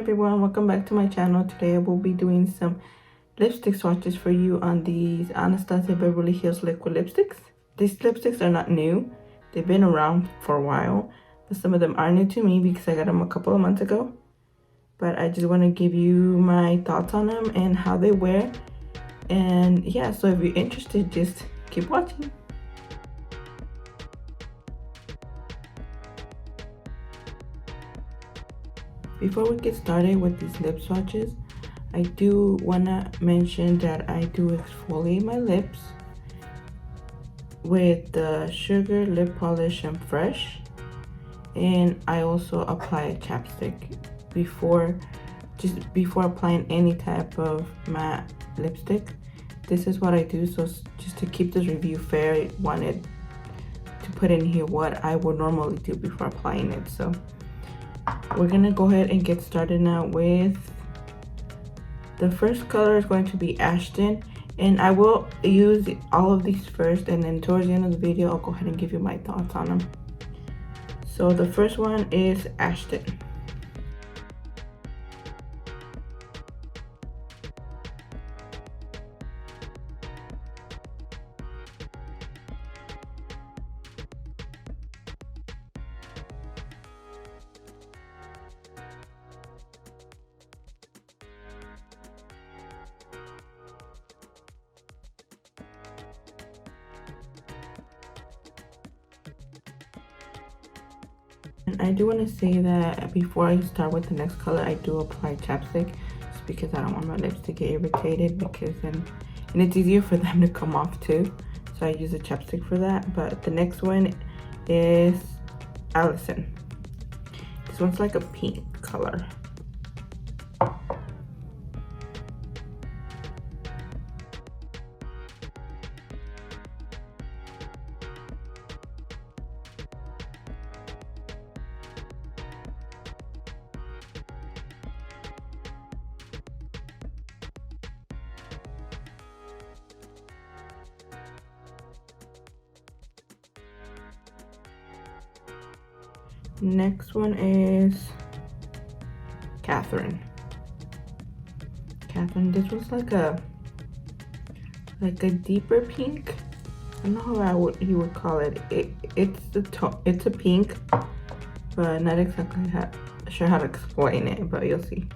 everyone, welcome back to my channel. Today I will be doing some lipstick swatches for you on these Anastasia Beverly Hills liquid lipsticks. These lipsticks are not new. They've been around for a while, but some of them are new to me because I got them a couple of months ago. But I just want to give you my thoughts on them and how they wear. And yeah, so if you're interested, just keep watching. Before we get started with these lip swatches, I do want to mention that I do exfoliate my lips with the Sugar Lip Polish and Fresh, and I also apply a chapstick before applying any type of matte lipstick. This is what I do, so just to keep this review fair, I wanted to put in here what I would normally do before applying it. So we're gonna go ahead and get started now with the first color. Is going to be Ashton, and I will use all of these first, and then towards the end of the video I'll go ahead and give you my thoughts on them. So the first one is Ashton. And I do want to say that before I start with the next color, I do apply chapstick just because I don't want my lips to get irritated, because then and it's easier for them to come off too. So I use a chapstick for that. But the next one is Allison. This one's like a pink color. Next one is Kathryn. This was like a deeper pink. I don't know how you would call it. It's a pink, but not exactly sure how to explain it, but you'll see.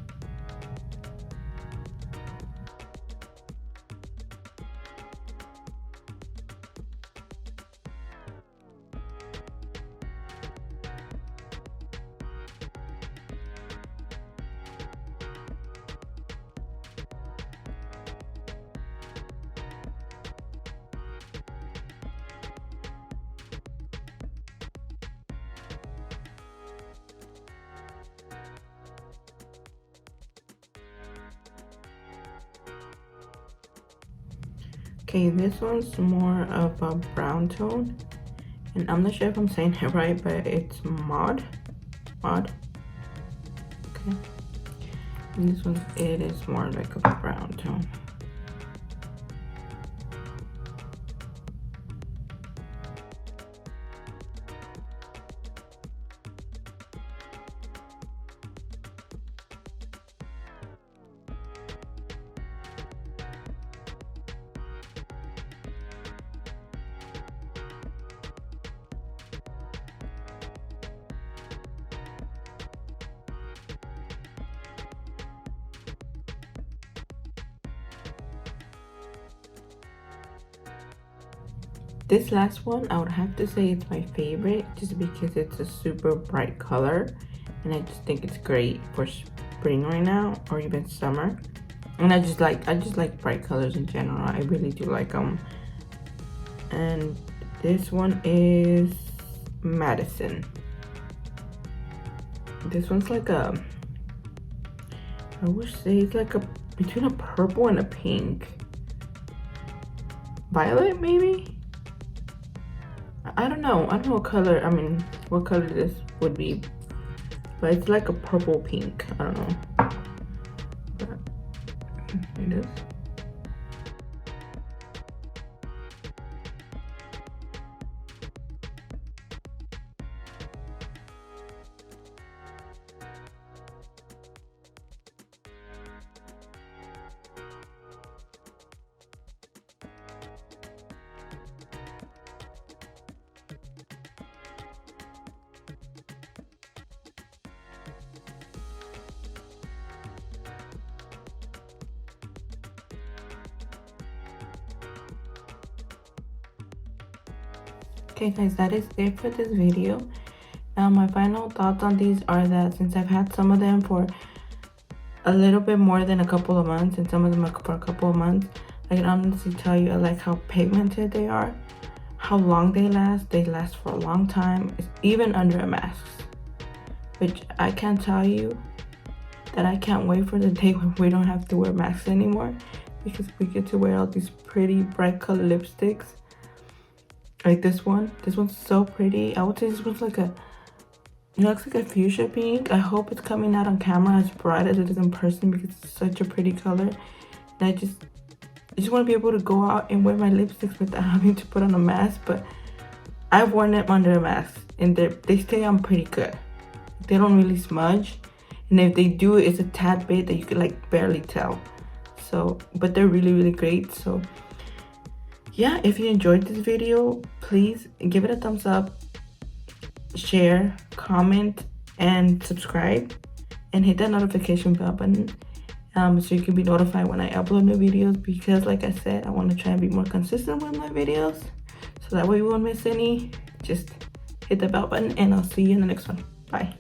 Okay, this one's more of a brown tone, and I'm not sure if I'm saying it right, but it's Maude. Okay, and this one, it is more like a brown tone. This last one, I would have to say it's my favorite just because it's a super bright color, and I just think it's great for spring right now, or even summer. And I just like bright colors in general. I really do like them. And this one is Madison. This one's like I would say it's like between a purple and a pink. Violet, maybe? I don't know what color, what color this would be, but it's like a purple pink. I don't know, but it is. Okay guys, that is it for this video. Now my final thoughts on these are that since I've had some of them for a little bit more than a couple of months and some of them for a couple of months, I can honestly tell you I like how pigmented they are, how long they last. They last for a long time, even under a mask, which I can tell you that I can't wait for the day when we don't have to wear masks anymore, because we get to wear all these pretty bright color lipsticks. Like this one's so pretty. I would say this one's like it looks like a fuchsia pink. I hope it's coming out on camera as bright as it is in person, because it's such a pretty color. And I just want to be able to go out and wear my lipsticks without having to put on a mask. But I've worn them under a mask and they stay on pretty good. They don't really smudge, and if they do, it's a tad bit that you could like barely tell. So, but they're really great. So yeah, if you enjoyed this video, please give it a thumbs up, share, comment, and subscribe, and hit that notification bell button so you can be notified when I upload new videos, because like I said, I want to try and be more consistent with my videos, so that way you won't miss any. Just hit the bell button and I'll see you in the next one. Bye.